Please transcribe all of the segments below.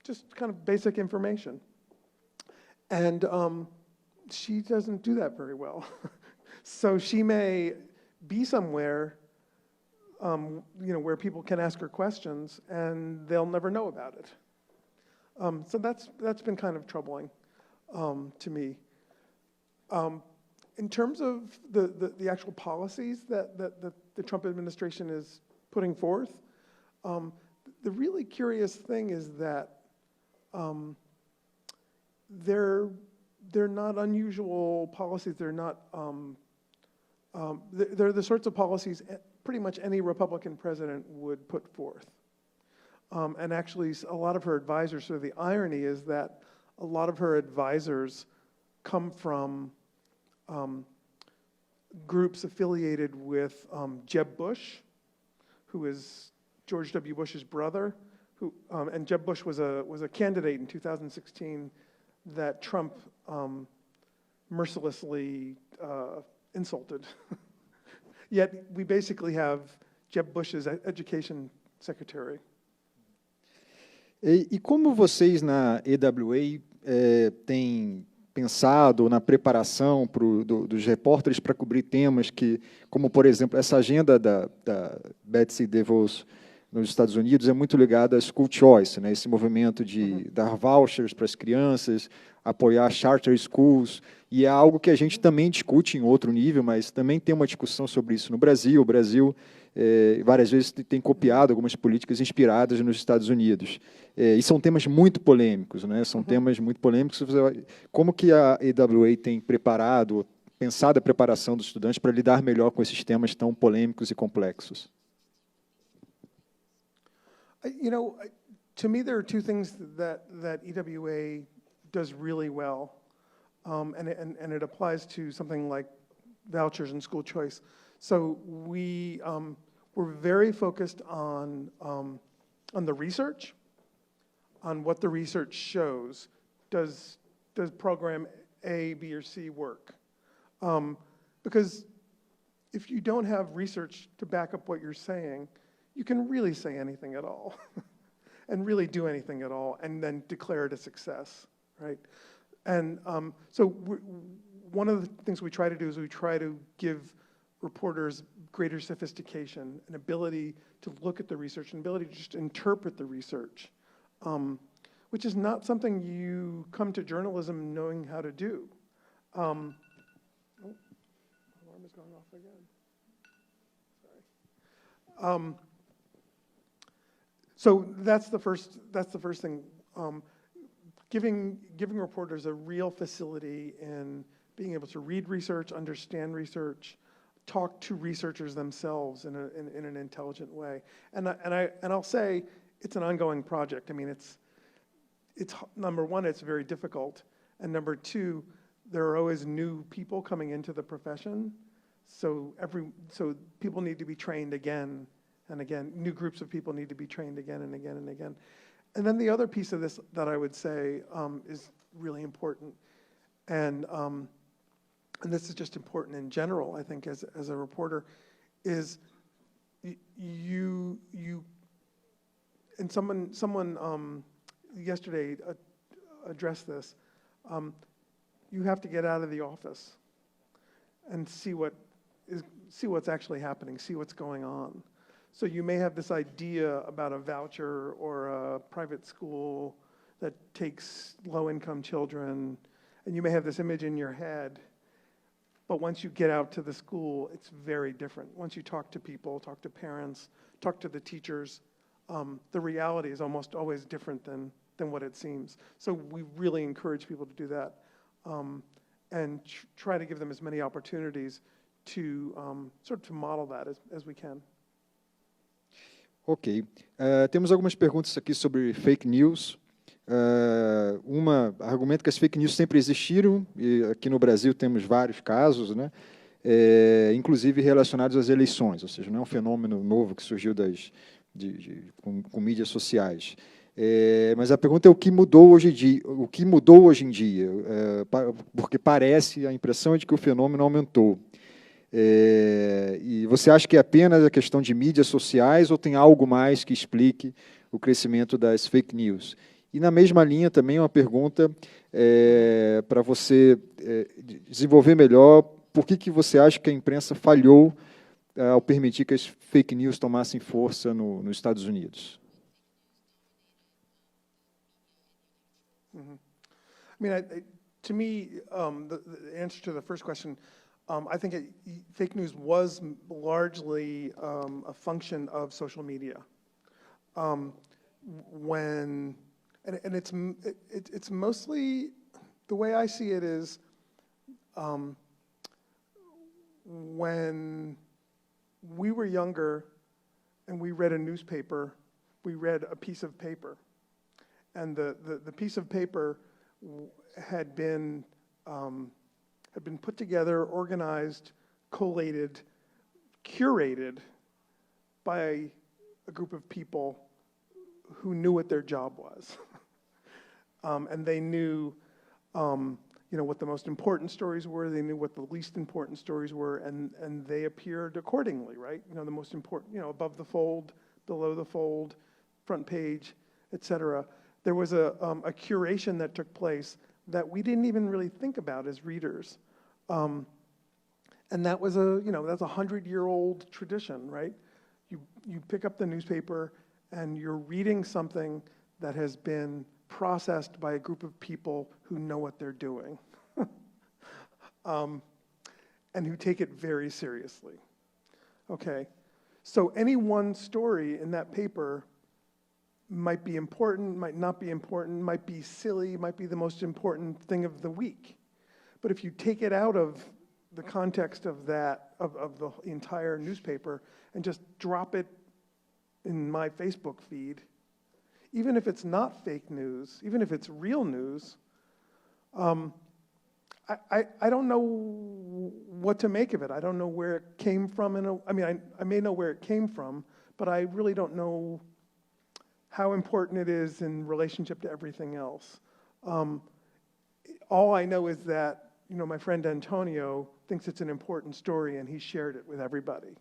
just kind of basic information. And she doesn't do that very well. So she may be somewhere, where people can ask her questions, and they'll never know about it. So that's been kind of troubling to me. In terms of the actual policies that the Trump administration is putting forth, the really curious thing is that they're not unusual policies. They're not. They're the sorts of policies pretty much any Republican president would put forth. And actually, a lot of her advisors, so the irony is that a lot of her advisors come from groups affiliated with Jeb Bush, who is George W. Bush's brother, and Jeb Bush was a candidate in 2016 that Trump mercilessly insulted. Yet we basically have Jeb Bush's education secretary. E como vocês na EWA têm pensado na preparação dos repórteres para cobrir temas como, por exemplo, essa agenda da Betsy DeVos nos Estados Unidos é muito ligada à school choice, né? Esse movimento de dar vouchers para as crianças, apoiar charter schools, e é algo que a gente também discute em outro nível, mas também tem uma discussão sobre isso no Brasil. O Brasil várias vezes tem copiado algumas políticas inspiradas nos Estados Unidos. E são temas muito polêmicos, né? São temas muito polêmicos. Como que a EWA tem pensado a preparação dos estudantes para lidar melhor com esses temas tão polêmicos e complexos? To me, there are two things that EWA does really well, and it applies to something like vouchers and school choice. So we're very focused on the research, on what the research shows. Does program A, B, or C work? Because if you don't have research to back up what you're saying, you can really say anything at all and really do anything at all and then declare it a success, right? And so one of the things we try to do is we try to give reporters greater sophistication, an ability to look at the research, an ability to just interpret the research, which is not something you come to journalism knowing how to do. Alarm is going off again. Sorry. So that's the first thing. Giving reporters a real facility in being able to read research, understand research, talk to researchers themselves in an intelligent way. And I'll say it's an ongoing project. I mean, it's number one, it's very difficult, and number two, there are always new people coming into the profession. So people need to be trained again and again. New groups of people need to be trained again and again and again. And then the other piece of this that I would say is really important, and this is just important in general, I think, as a reporter, is you and someone yesterday addressed this. You have to get out of the office and see what's actually happening, see what's going on. So you may have this idea about a voucher or a private school that takes low-income children, and you may have this image in your head, but once you get out to the school, it's very different. Once you talk to people, talk to parents, talk to the teachers, the reality is almost always different than what it seems. So we really encourage people to do that and try to give them as many opportunities to sort of to model that as we can. Ok. Temos algumas perguntas aqui sobre fake news. Argumento que as fake news sempre existiram, e aqui no Brasil temos vários casos, né? Inclusive relacionados às eleições, ou seja, não é um fenômeno novo que surgiu com mídias sociais. Mas a pergunta é o que mudou hoje em dia, porque parece, a impressão é de que o fenômeno aumentou. E você acha que é apenas a questão de mídias sociais ou tem algo mais que explique o crescimento das fake news. E na mesma linha também uma pergunta para você desenvolver melhor por que você acha que a imprensa falhou ao permitir que as fake news tomassem força nos Estados Unidos. Mm-hmm. I mean, to me, the answer to the first question, I think fake news was largely a function of social media. It's mostly, the way I see it is, when we were younger and we read a newspaper, we read a piece of paper. And the piece of paper had been put together, organized, collated, curated by a group of people who knew what their job was. And they knew, what the most important stories were. They knew what the least important stories were, and they appeared accordingly, right? The most important, above the fold, below the fold, front page, etc. There was a curation that took place that we didn't even really think about as readers. And that was that's a 100-year-old tradition, right? You pick up the newspaper and you're reading something that has been processed by a group of people who know what they're doing. And who take it very seriously. Okay, so any one story in that paper might be important, might not be important, might be silly, might be the most important thing of the week. But if you take it out of the context of that, of the entire newspaper, and just drop it in my Facebook feed, even if it's not fake news, even if it's real news, I don't know what to make of it. I don't know where it came from. I may know where it came from, but I really don't know how important it is in relationship to everything else. All I know is that, my friend Antonio thinks it's an important story and he shared it with everybody.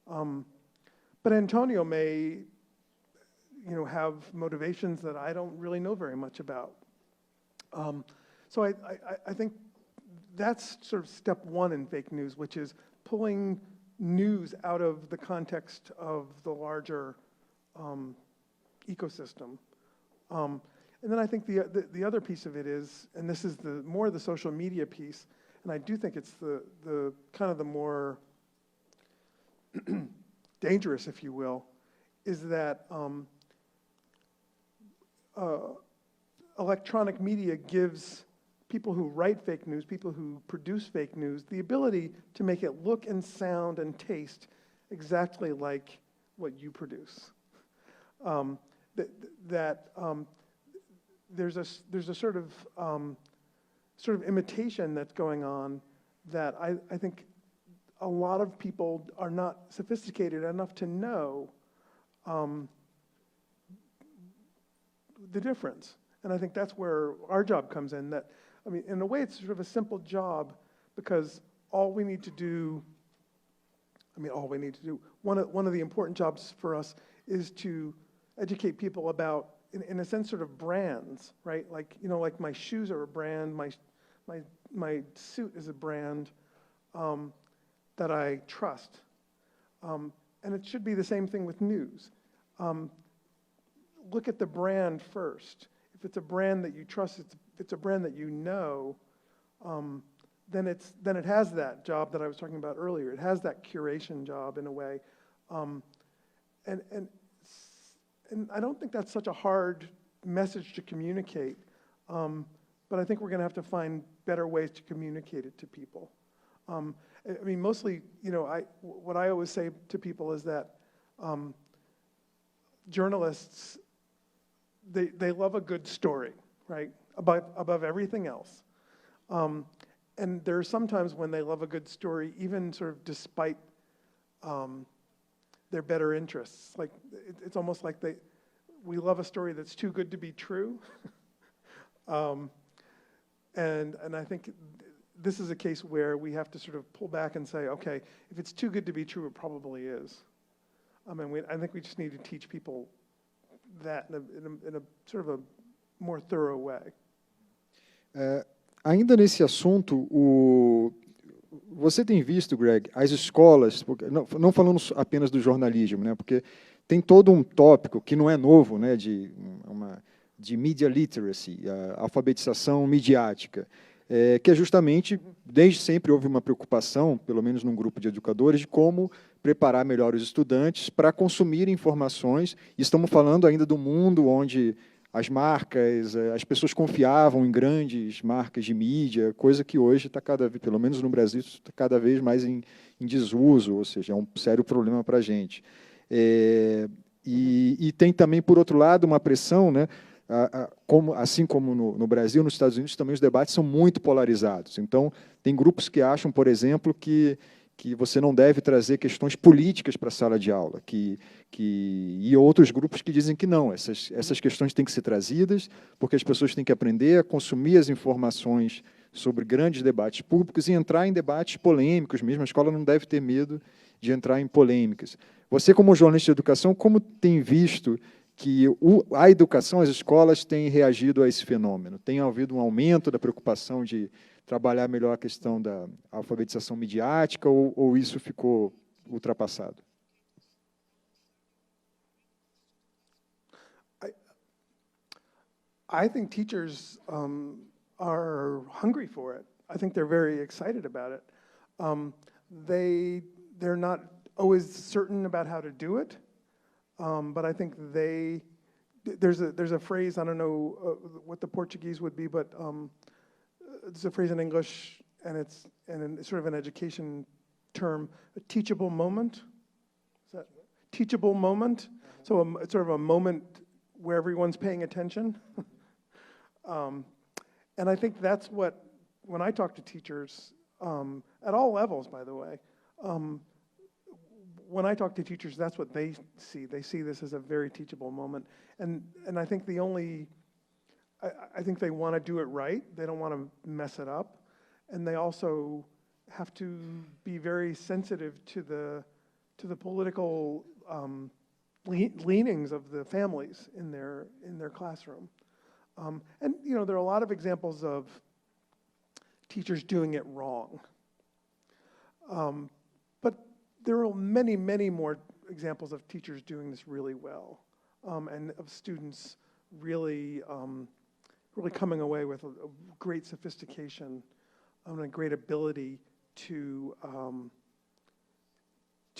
But Antonio may, have motivations that I don't really know very much about. So I think that's sort of step one in fake news, which is pulling news out of the context of the larger ecosystem. And then I think the other piece of it is, and this is more the social media piece, and I do think it's the kind of the more dangerous, if you will, is that electronic media gives people who write fake news, people who produce fake news, the ability to make it look and sound and taste exactly like what you produce. There's a sort of imitation that's going on that I think a lot of people are not sophisticated enough to know the difference. And I think that's where our job comes in. In a way, it's sort of a simple job because all we need to do, one of the important jobs for us is to educate people about, in a sense, sort of brands, right? Like my shoes are a brand, my suit is a brand that I trust. And it should be the same thing with news. Look at the brand first. If it's a brand that you trust, it's a brand that you know, then it has that job that I was talking about earlier. It has that curation job in a way. And I don't think that's such a hard message to communicate, but I think we're going to have to find better ways to communicate it to people. Mostly, what I always say to people is that journalists, they love a good story, right, above everything else. And there are some times when they love a good story, even sort of despite their better interests. Like it's almost like we love a story that's too good to be true. And I think this is a case where we have to sort of pull back and say, okay, if it's too good to be true, it probably is. I think we just need to teach people that in a sort of a more thorough way. Ainda nesse assunto, você tem visto, Greg, as escolas, não falando apenas do jornalismo, né, porque tem todo um tópico que não é novo, né, de media literacy, a alfabetização midiática, que é justamente, desde sempre houve uma preocupação, pelo menos num grupo de educadores, de como preparar melhor os estudantes para consumir informações. Estamos falando ainda do mundo onde as marcas, as pessoas confiavam em grandes marcas de mídia, coisa que hoje está pelo menos no Brasil, está cada vez mais em desuso, ou seja, é um sério problema para a gente. E tem também, por outro lado, uma pressão, né, assim como no Brasil, nos Estados Unidos, também os debates são muito polarizados. Então, tem grupos que acham, por exemplo, que você não deve trazer questões políticas para a sala de aula, e outros grupos que dizem que não, essas questões têm que ser trazidas, porque as pessoas têm que aprender a consumir as informações sobre grandes debates públicos e entrar em debates polêmicos mesmo. A escola não deve ter medo de entrar em polêmicas. Você, como jornalista de educação, como tem visto que a educação, as escolas têm reagido a esse fenômeno? Tem havido um aumento da preocupação de trabalhar melhor a questão da alfabetização midiática, ou isso ficou ultrapassado? I think teachers are hungry for it. I think they're very excited about it. They're not always certain about how to do it, but I think there's a phrase, I don't know what the Portuguese would be, but there's a phrase in English, and it's sort of an education term, a teachable moment. Is that teachable moment? So it's sort of a moment where everyone's paying attention. And I think that's what, when I talk to teachers, at all levels, by the way, when I talk to teachers, that's what they see. They see this as a very teachable moment. And I think I think they want to do it right. They don't want to mess it up. And they also have to be very sensitive to the political leanings of the families in their classroom. And there are a lot of examples of teachers doing it wrong. But there are many, many more examples of teachers doing this really well, and of students really coming away with a great sophistication and a great ability to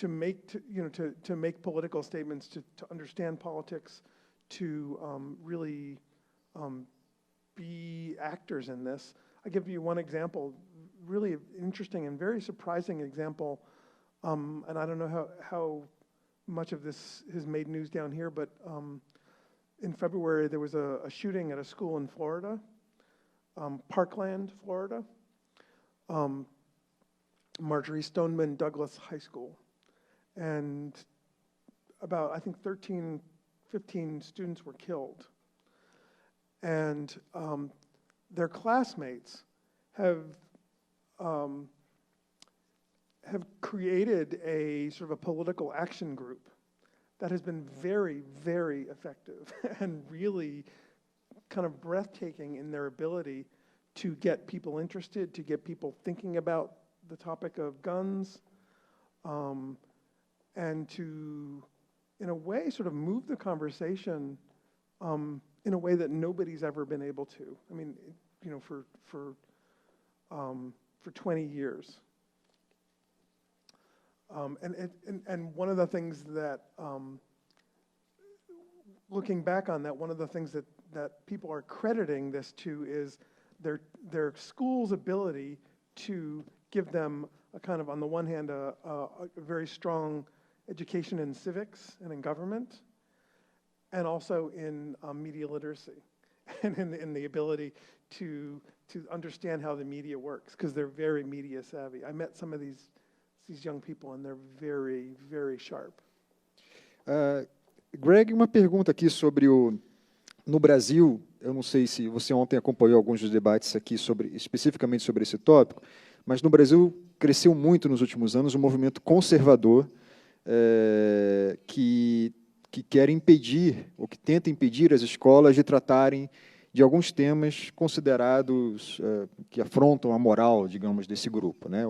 make political statements, to understand politics, to really be actors in this. I'll give you one example, really interesting and very surprising example, and I don't know how much of this has made news down here, but in February there was a shooting at a school in Florida, Parkland, Florida, Marjorie Stoneman Douglas High School. And about, I think, 15 students were killed. And their classmates have created a sort of a political action group that has been very, very effective and really kind of breathtaking in their ability to get people interested, to get people thinking about the topic of guns, and to, in a way, sort of move the conversation in a way that nobody's ever been able to. I mean, for 20 years. And one of the things that, looking back on that, one of the things that people are crediting this to is their school's ability to give them a kind of, on the one hand, a very strong education in civics and in government, and also in media literacy, and in the ability to understand how the media works, because they're very media savvy. I met some of these young people, and they're very, very sharp. Greg, uma pergunta aqui sobre no Brasil, eu não sei se você ontem acompanhou alguns dos debates aqui especificamente sobre esse tópico, mas no Brasil cresceu muito nos últimos anos um movimento conservador que que quer impedir, ou que tenta impedir as escolas de tratarem de alguns temas considerados que afrontam a moral, digamos, desse grupo, né?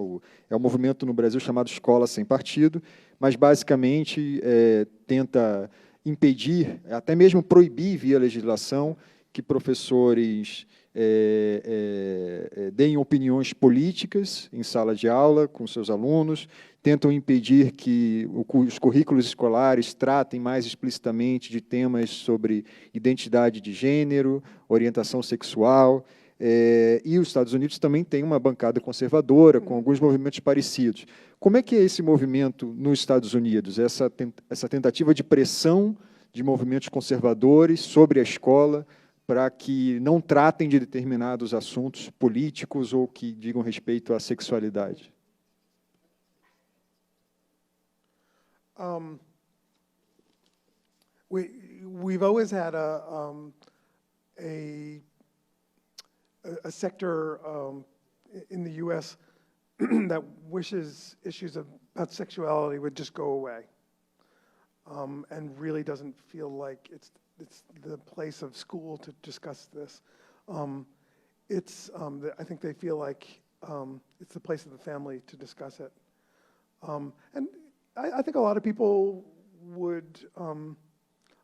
É um movimento no Brasil chamado Escola Sem Partido, mas basicamente tenta impedir, até mesmo proibir via legislação, que professores deem opiniões políticas em sala de aula com seus alunos, tentam impedir que os currículos escolares tratem mais explicitamente de temas sobre identidade de gênero, orientação sexual, e os Estados Unidos também tem uma bancada conservadora, com alguns movimentos parecidos. Como é que é esse movimento nos Estados Unidos, essa tentativa de pressão de movimentos conservadores sobre a escola para que não tratem de determinados assuntos políticos ou que digam respeito à sexualidade? We've always had a sector in the U.S. that wishes issues about sexuality would just go away, and really doesn't feel like it's the place of school to discuss this. I think they feel like it's the place of the family to discuss it. And I think a lot of people would, a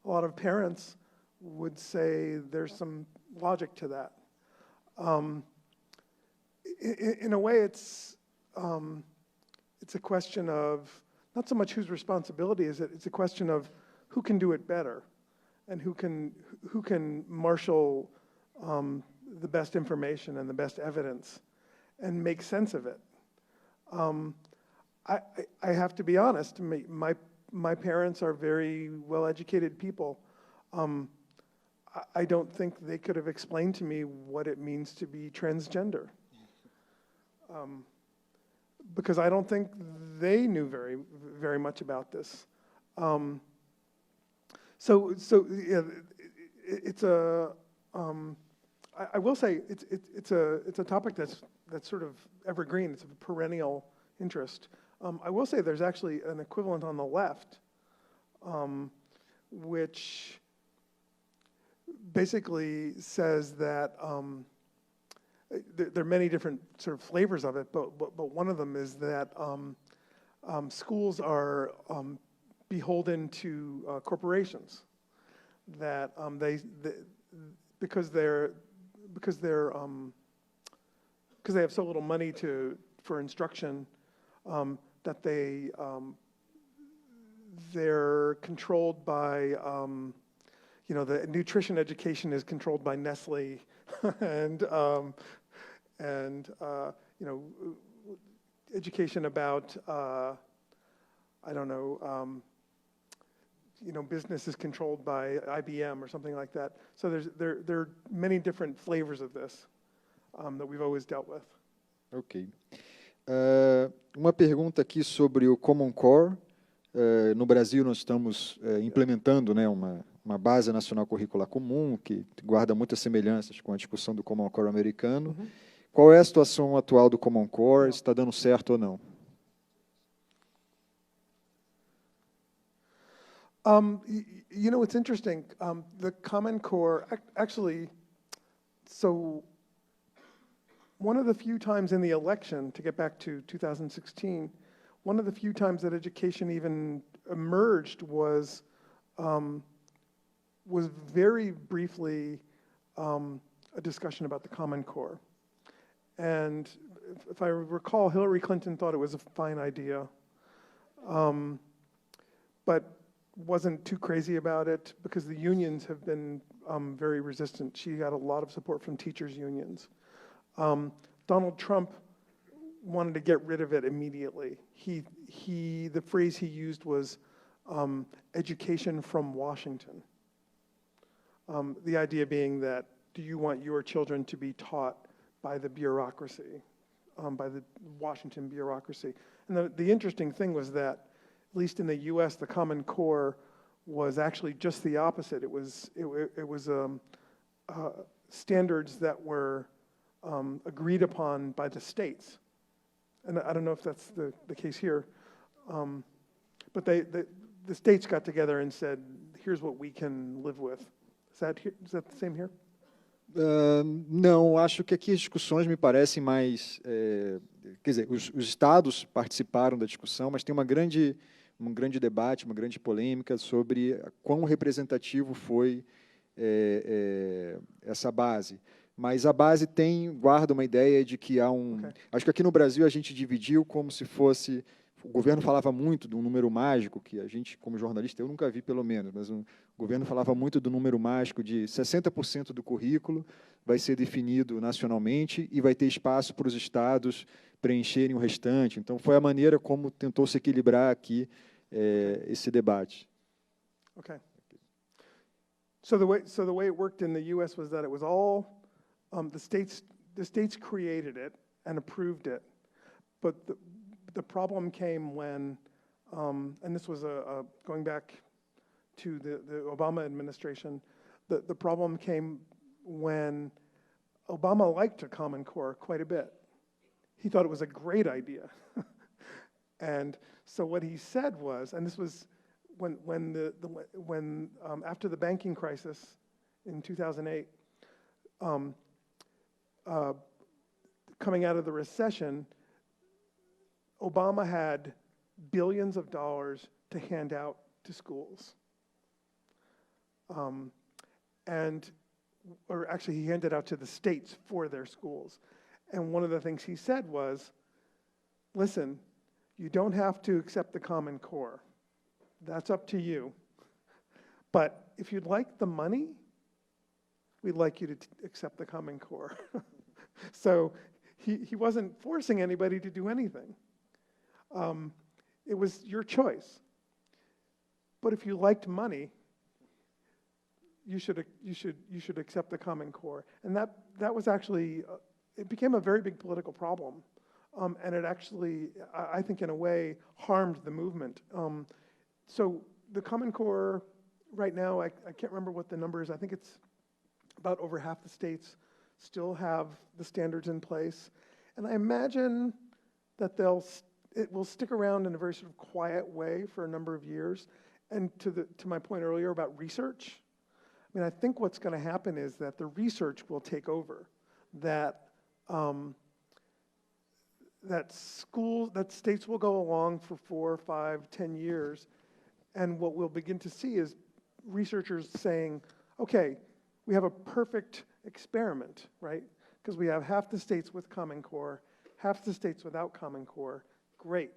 lot of parents would say there's some logic to that. In a way, it's a question of not so much whose responsibility is it. It's a question of who can do it better, and who can marshal the best information and the best evidence, and make sense of it. I have to be honest. My parents are very well-educated people. I don't think they could have explained to me what it means to be transgender, because I don't think they knew very much about this. So yeah, it's a. I will say it's a topic that's sort of evergreen. It's a perennial interest. I will say there's actually an equivalent on the left, which basically says that there are many different sort of flavors of it, but one of them is that schools are beholden to corporations, that because they have so little money for instruction, that they're controlled by, the nutrition education is controlled by Nestle, and education about business is controlled by IBM or something like that. So there are many different flavors of this that we've always dealt with. Ok. Uma pergunta aqui sobre o Common Core. No Brasil, nós estamos implementando, né, uma base nacional curricular comum, que guarda muitas semelhanças com a discussão do Common Core americano. Uhum. Qual é a situação atual do Common Core? Está dando certo ou não? It's interesting. The Common Core, actually, so one of the few times in the election, to get back to 2016, one of the few times that education even emerged was very briefly a discussion about the Common Core. And if I recall, Hillary Clinton thought it was a fine idea, but wasn't too crazy about it because the unions have been very resistant. She got a lot of support from teachers' unions. Donald Trump wanted to get rid of it immediately. The phrase he used was education from Washington. The idea being that, do you want your children to be taught by the bureaucracy, by the Washington bureaucracy? And the interesting thing was that, at least in the U.S., the Common Core was actually just the opposite. It was standards that were agreed upon by the states. And I don't know if that's the case here, but the states got together and said, here's what we can live with. Is that the same here? Não, acho que aqui as discussões me parecem mais... quer dizer, os estados participaram da discussão, mas tem um grande debate, uma grande polêmica sobre quão representativo foi essa base. Mas a base guarda uma ideia de que há um... Okay. Acho que aqui no Brasil a gente dividiu como se fosse... O governo falava muito de um número mágico, que a gente, como jornalista, eu nunca vi pelo menos, mas o governo falava muito do número mágico de 60% do currículo vai ser definido nacionalmente e vai ter espaço para os estados preencherem o restante. Então, foi a maneira como tentou se equilibrar aqui esse debate. Okay. So the way it worked in the U.S. was that it was all the states created it and approved it, but the problem came when, and this was going back to the Obama administration, the problem came when Obama liked a Common Core quite a bit. He thought it was a great idea. And so what he said was, and this was when after the banking crisis in 2008, coming out of the recession, Obama had billions of dollars to hand out to schools. Or actually he handed out to the states for their schools. And one of the things he said was, listen, you don't have to accept the Common Core. That's up to you. But if you'd like the money, we'd like you to accept the Common Core. So he wasn't forcing anybody to do anything. It was your choice. But if you liked money, you should accept the Common Core. And that was actually, it became a very big political problem. And it actually, I think in a way, harmed the movement. So the Common Core, right now, I can't remember what the number is. I think it's about over half the states still have the standards in place. And I imagine that it will stick around in a very sort of quiet way for a number of years. And to my point earlier about research, I mean, I think what's going to happen is that the research will take over, that states will go along for 4, 5, 10 years, and what we'll begin to see is researchers saying, okay, we have a perfect experiment, right? Because we have half the states with Common Core, half the states without Common Core. Great,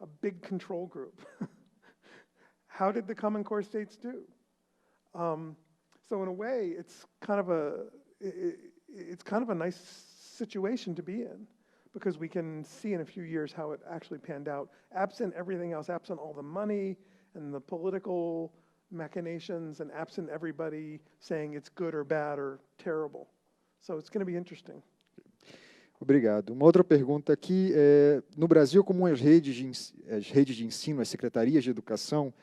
a big control group. How did the Common Core states do? So in a way, it's kind of a nice situation to be in, because we can see in a few years how it actually panned out, absent everything else, absent all the money and the political machinations, and absent everybody saying it's good or bad or terrible. So it's going to be interesting. Obrigado. Uma outra pergunta aqui, no Brasil, como as redes de ensino, as secretarias de educação,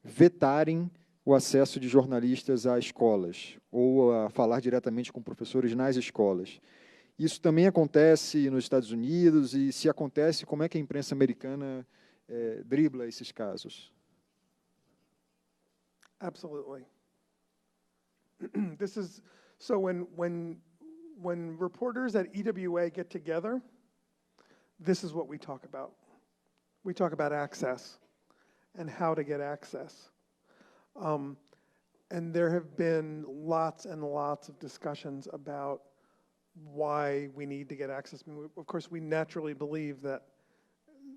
vetarem o acesso de jornalistas a escolas, ou a falar diretamente com professores nas escolas. Isso também acontece nos Estados Unidos, e se acontece, como é que a imprensa americana dribla esses casos? Absolutely. This is, so when reporters at EWA get together, this is what we talk about. We talk about access and how to get access. And there have been lots and lots of discussions about why we need to get access. I mean, of course, we naturally believe that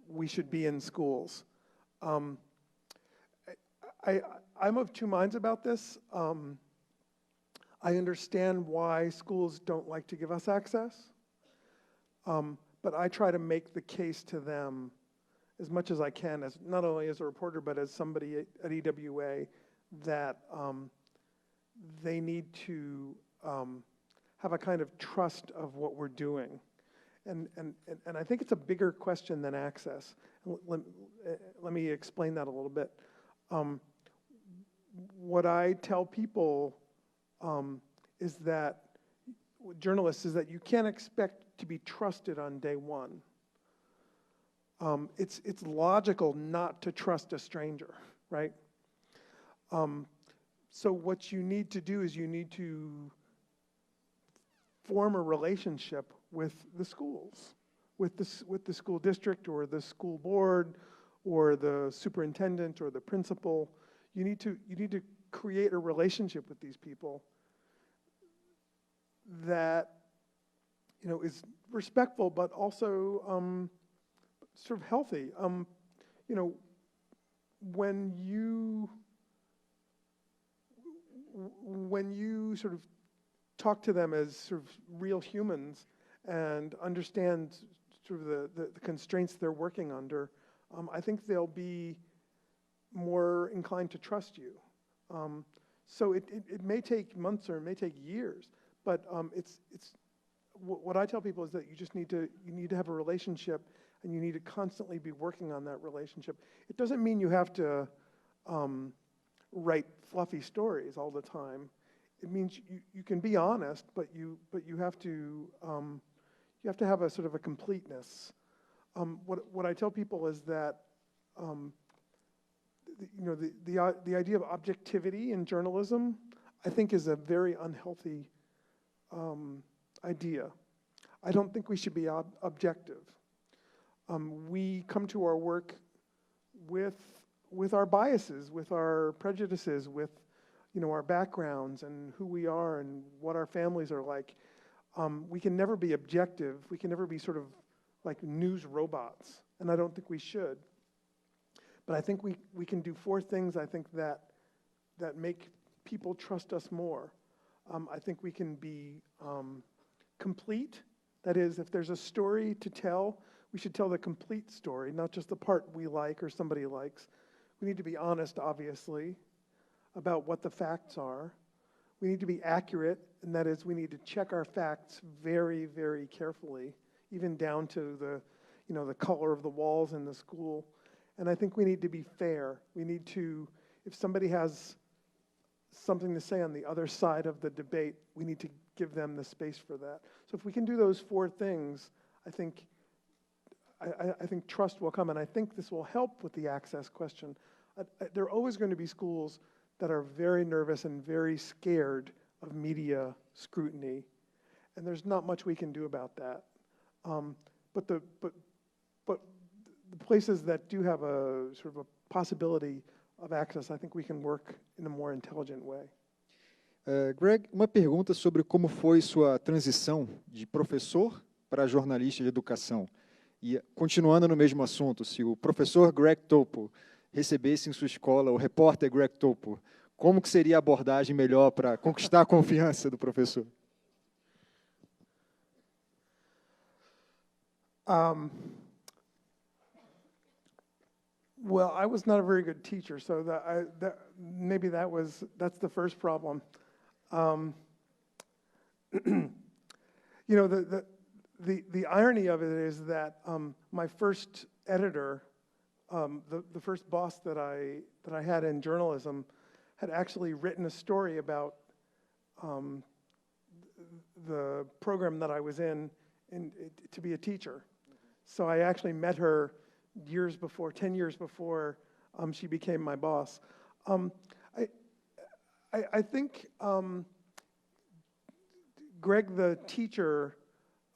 we should be in schools. I'm of two minds about this. I understand why schools don't like to give us access, but I try to make the case to them as much as I can, as not only as a reporter, but as somebody at EWA, that they need to have a kind of trust of what we're doing. And I think it's a bigger question than access. Let me explain that a little bit. What I tell people is that, journalists, is that you can't expect to be trusted on day one. It's logical not to trust a stranger, right? So what you need to do is you need to form a relationship with the schools, with the school district or the school board or the superintendent or the principal. You need to create a relationship with these people that, you know, is respectful but also sort of healthy. You know, when you sort of talk to them as sort of real humans and understand sort of the constraints they're working under, I think they'll be more inclined to trust you. So it may take months or it may take years, but what I tell people is that you need to have a relationship, and you need to constantly be working on that relationship. It doesn't mean you have to write fluffy stories all the time. It means you can be honest, but you have to have a sort of a completeness. What I tell people is that you know, the idea of objectivity in journalism, I think, is a very unhealthy idea. I don't think we should be objective. We come to our work with our biases, with our prejudices, with, you know, our backgrounds and who we are and what our families are like. We can never be objective. We can never be sort of like news robots, and I don't think we should. But I think we can do 4 things, I think, that make people trust us more. I think we can be complete. That is, if there's a story to tell, we should tell the complete story, not just the part we like or somebody likes. We need to be honest, obviously, about what the facts are. We need to be accurate, and that is, we need to check our facts very, very carefully, even down to the color of the walls in the school. And I think we need to be fair. We need to, if somebody has something to say on the other side of the debate, we need to give them the space for that. So if we can do those 4 things, I think trust will come, and I think this will help with the access question. There are always going to be schools that are very nervous and very scared of media scrutiny, and there's not much we can do about that. But the places that do have a sort of a possibility of access, I think we can work in a more intelligent way. Greg, uma pergunta sobre como foi sua transição de professor para jornalista de educação. E, continuando no mesmo assunto, se o professor Greg Toppo recebesse em sua escola o repórter Greg Toppo, como que seria a abordagem melhor para conquistar a confiança do professor? Well, I was not a very good teacher, so that's the first problem. You know, the irony of it is that my first editor, the first boss that I had in journalism, had actually written a story about the program that I was in to be a teacher. So I actually met her 10 years before she became my boss. I think Greg the teacher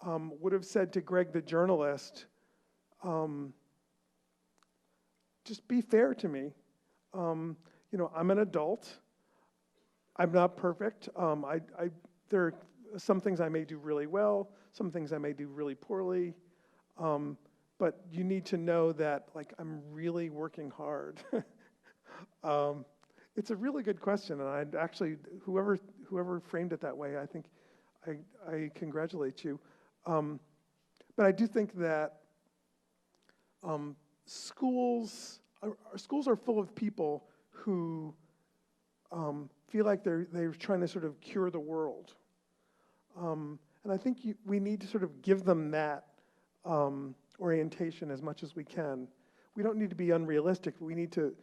would have said to Greg the journalist, just be fair to me. You know, I'm an adult. I'm not perfect. There are some things I may do really well, some things I may do really poorly. But you need to know that, like, I'm really working hard. It's a really good question, and I'd actually, whoever framed it that way, I think I congratulate you. But I do think that schools are full of people who feel like they're trying to sort of cure the world, and I think we need to sort of give them that orientation as much as we can. We don't need to be unrealistic. We need to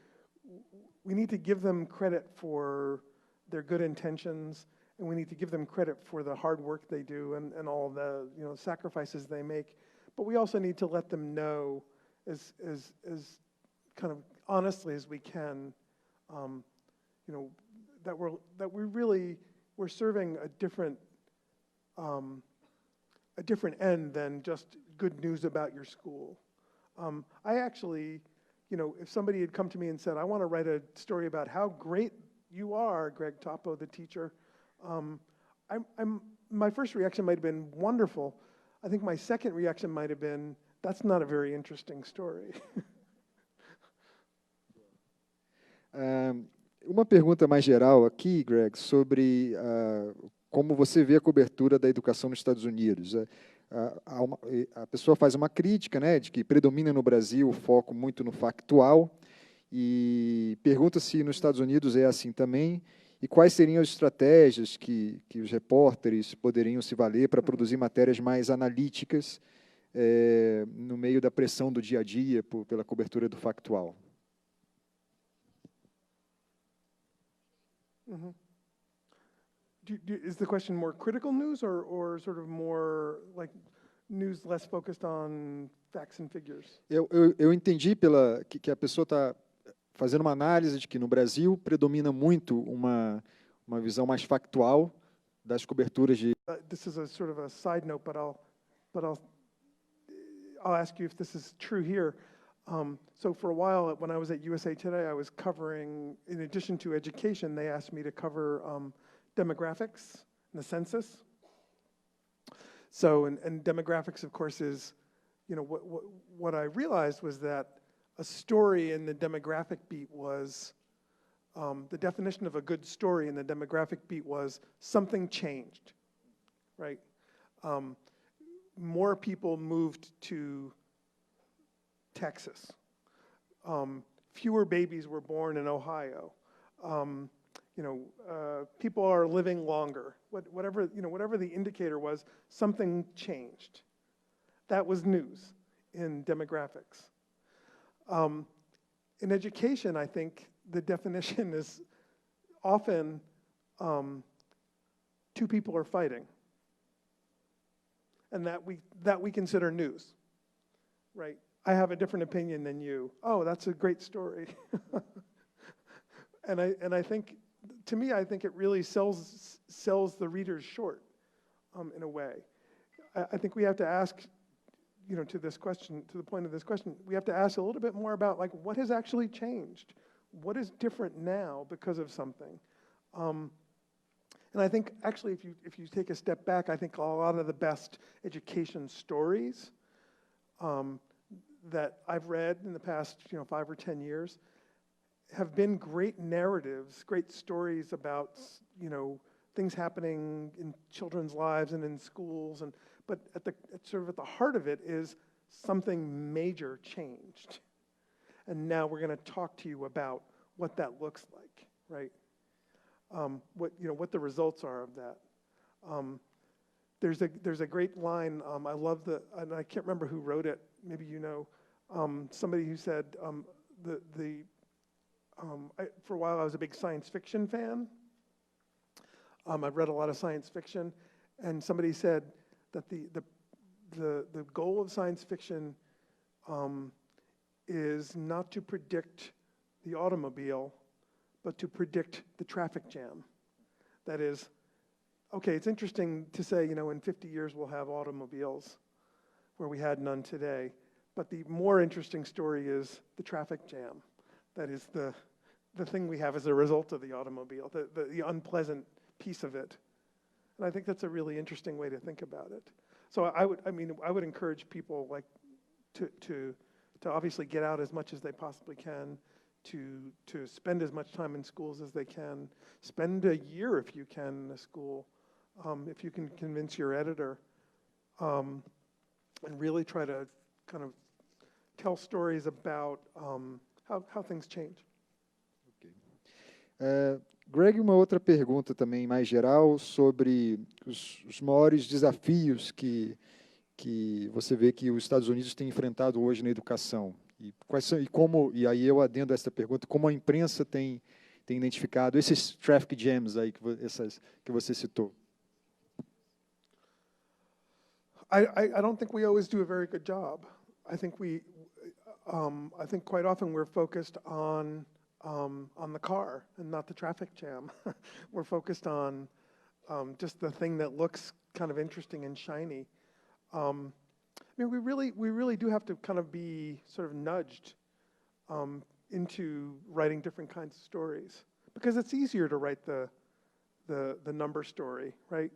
give them credit for their good intentions, and we need to give them credit for the hard work they do and all the, you know, sacrifices they make. But we also need to let them know as kind of honestly as we can, you know, we're serving a different end than just good news about your school. I actually, if somebody had come to me and said, I want to write a story about how great you are, Greg Toppo, the teacher, my first reaction might have been wonderful. I think my second reaction might have been, that's not a very interesting story. Uma pergunta mais geral aqui, Greg, sobre como você vê a cobertura da educação nos Estados Unidos. A pessoa faz uma crítica, né, de que predomina no Brasil o foco muito no factual, e pergunta se nos Estados Unidos é assim também, e quais seriam as estratégias que os repórteres poderiam se valer para produzir matérias mais analíticas no meio da pressão do dia a dia pela cobertura do factual. Mm-hmm. Is the question more critical news or sort of more like news less focused on facts and figures? Eu entendi que a pessoa está fazendo uma análise de que no Brasil predomina muito uma visão mais factual das coberturas de... This is a sort of a side note, but I'll ask you if this is true here. So for a while, when I was at USA Today, I was covering, in addition to education, they asked me to cover demographics and the census. So, and demographics, of course, is, what I realized was that a story in the demographic beat was, the definition of a good story in the demographic beat was something changed, right? More people moved to Texas. Fewer babies were born in Ohio. People are living longer. Whatever the indicator was, something changed. That was news in demographics. In education, I think the definition is often two people are fighting, and that we consider news, right? I have a different opinion than you. Oh, that's a great story. And I think, to me, I think it really sells the readers short, in a way. I think we have to ask, to this question, to the point of this question, we have to ask a little bit more about like what has actually changed, what is different now because of something. And I think actually, if you take a step back, I think a lot of the best education stories that I've read in the past, 5 or 10 years, have been great narratives, great stories about, things happening in children's lives and in schools, but at the heart of it is something major changed, and now we're going to talk to you about what that looks like, right? What the results are of that. There's a great line. I love and I can't remember who wrote it. Maybe somebody who said for a while I was a big science fiction fan. I've read a lot of science fiction, and somebody said that the goal of science fiction is not to predict the automobile, but to predict the traffic jam. That is, okay, it's interesting to say, in 50 years we'll have automobiles where we had none today, but the more interesting story is the traffic jam. That is the thing we have as a result of the automobile, the unpleasant piece of it. And I think that's a really interesting way to think about it. So I would encourage people like to obviously get out as much as they possibly can, to spend as much time in schools as they can, spend a year if you can in a school, if you can convince your editor, and really try to kind of tell stories about how things change. Okay. Greg, uma outra pergunta também mais geral sobre os maiores desafios que você vê que os Estados Unidos têm enfrentado hoje na educação. E quais são, e aí eu adendo a essa pergunta, como a imprensa tem identificado esses traffic jams aí que você citou? I don't think we always do a very good job. I think quite often we're focused on on the car and not the traffic jam. We're focused on just the thing that looks kind of interesting and shiny. I mean, we really do have to kind of be sort of nudged into writing different kinds of stories, because it's easier to write the number story, right?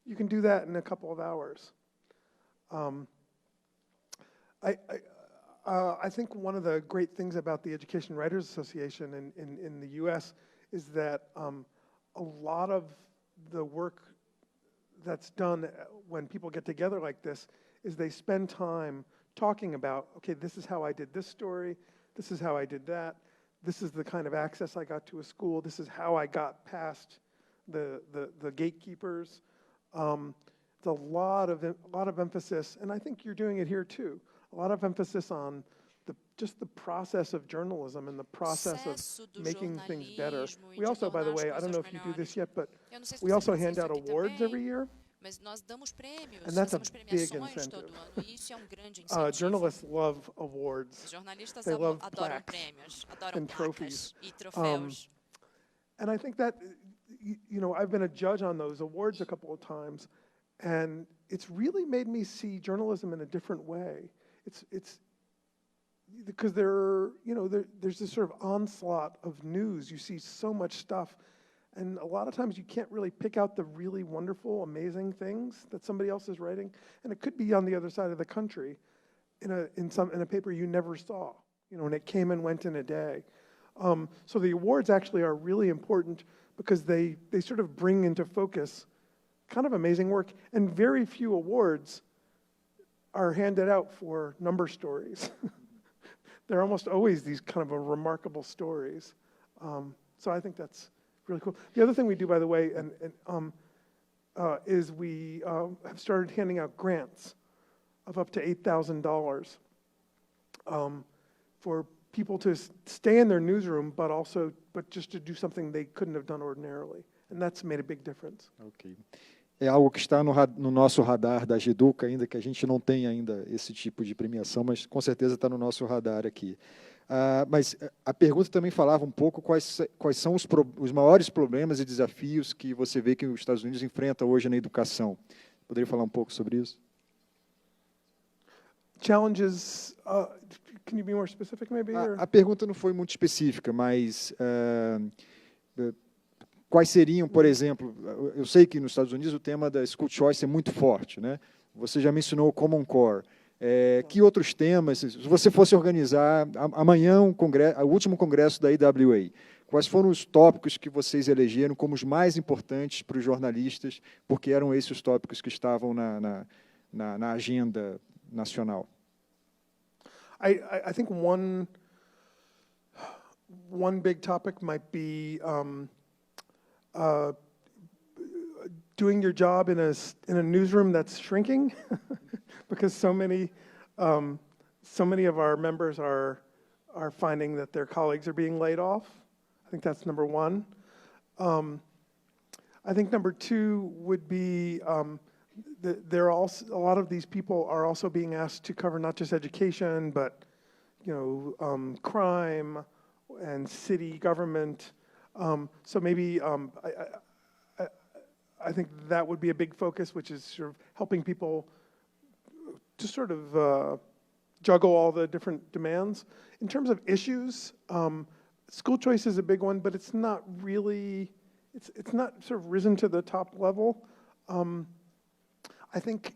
You can do that in a couple of hours. I think one of the great things about the Education Writers Association in the U.S. is that a lot of the work that's done when people get together like this is they spend time talking about, okay, this is how I did this story, this is how I did that, this is the kind of access I got to a school, this is how I got past the gatekeepers. It's a lot of emphasis, and I think you're doing it here too, a lot of emphasis on just the process of journalism and the process of making things better. We also, by the way, I don't know if you do this yet, but we also hand out awards every year. Mas nós damos prêmios, And that's nós damos a big premiações incentive. todo ano, e isso é grande incentivo. Journalists love awards. Os jornalistas They love adoram plaques prêmios, adoram and placas trophies. e troféus. And I think that, you know, I've been a judge on those awards a couple of times, and it's really made me see journalism in a different way. It's because there's this sort of onslaught of news. You see so much stuff, and a lot of times you can't really pick out the really wonderful, amazing things that somebody else is writing, and it could be on the other side of the country, in a paper you never saw, you know, and it came and went in a day. So the awards actually are really important because they sort of bring into focus kind of amazing work, and very few awards are handed out for number stories. They're almost always these kind of remarkable stories. So I think that's really cool. The other thing we do, by the way, is we have started handing out grants of up to $8,000 for people to stay in their newsroom, but just to do something they couldn't have done ordinarily. And that's made a big difference. Ok. É algo que está no nosso radar da Jeduca, ainda que a gente não tenha ainda esse tipo de premiação, mas com certeza está no nosso radar aqui. Mas a pergunta também falava um pouco quais são os maiores problemas e desafios que você vê que os Estados Unidos enfrentam hoje na educação. Poderia falar um pouco sobre isso? Challenges, can you be more specific maybe? A pergunta não foi muito específica, mas quais seriam, por exemplo, eu sei que nos Estados Unidos o tema da school choice é muito forte, né? Você já mencionou o Common Core. Que outros temas, se você fosse organizar amanhã o último congresso da EWA, quais foram os tópicos que vocês elegeram como os mais importantes para os jornalistas, porque eram esses os tópicos que estavam na agenda nacional? I think one big topic might be doing your job in a newsroom that's shrinking, because so many of our members are finding that their colleagues are being laid off. I think that's number one. I think number two would be a lot of these people are also being asked to cover not just education, but crime and city government. So maybe I think that would be a big focus, which is sort of helping people to sort of juggle all the different demands. In terms of issues, school choice is a big one, but it's not really, it's not sort of risen to the top level. I think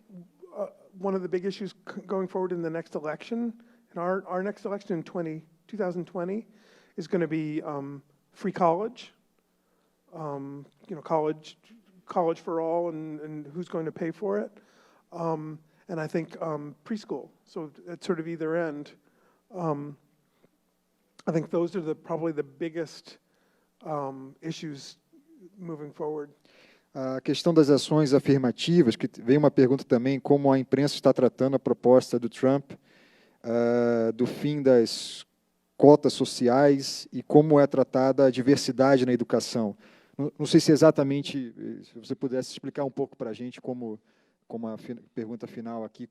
one of the big issues going forward in the next election, in our next election in 2020, is going to be free college. College for all, and who's going to pay for it. And I think preschool, so at sort of either end. I think those are probably the biggest issues moving forward. A questão das ações afirmativas, que veio uma pergunta também, como a imprensa está tratando a proposta do Trump, do fim das cotas sociais e como é tratada a diversidade na educação. Não sei se exatamente, se você pudesse explicar um pouco para a gente, como a pergunta final aqui,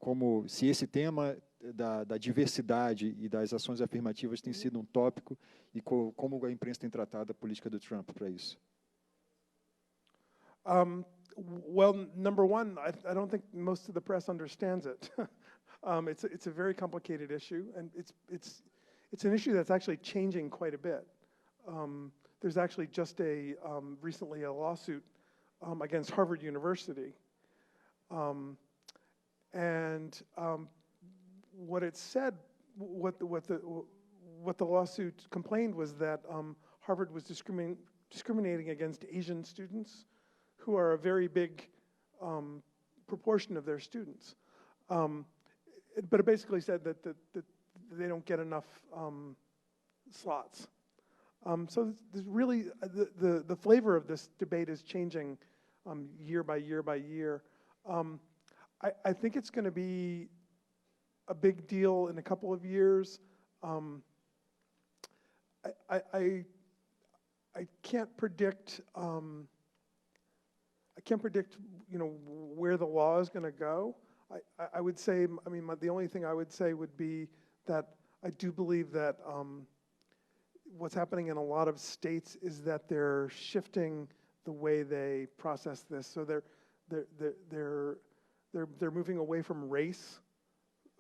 se esse tema da diversidade e das ações afirmativas tem sido um tópico e como a imprensa tem tratado a política do Trump para isso? Well, number one, I don't think most of the press understands it. It's a very complicated issue, and it's an issue that's actually changing quite a bit. There's actually just recently a lawsuit against Harvard University, and what it said, what the lawsuit complained was that Harvard was discriminating against Asian students, who are a very big proportion of their students. But it basically said that they don't get enough slots. So there's really, the flavor of this debate is changing year by year by year. I think it's going to be a big deal in a couple of years. I can't predict. I can't predict, where the law is going to go. I would say, the only thing I would say would be that I do believe that what's happening in a lot of states is that they're shifting the way they process this. So they're moving away from race,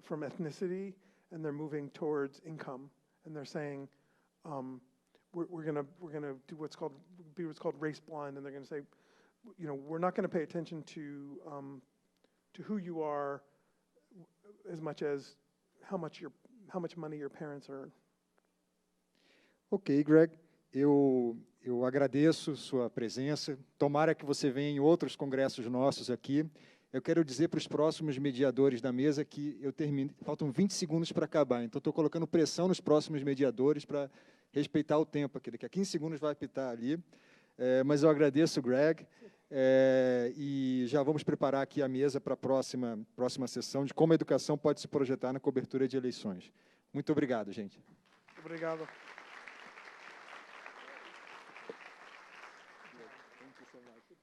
from ethnicity, and they're moving towards income. And they're saying we're gonna do what's called race blind, and they're going to say, we're not going to pay attention to who you are as much as how much money your parents earn. Ok, Greg, eu agradeço sua presença. Tomara que você venha em outros congressos nossos aqui. Eu quero dizer para os próximos mediadores da mesa que faltam 20 segundos para acabar, então estou colocando pressão nos próximos mediadores para respeitar o tempo aqui. Daqui a 15 segundos vai apitar ali. Mas eu agradeço, Greg, e já vamos preparar aqui a mesa para a próxima sessão de como a educação pode se projetar na cobertura de eleições. Muito obrigado, gente. Obrigado. Thank you so much.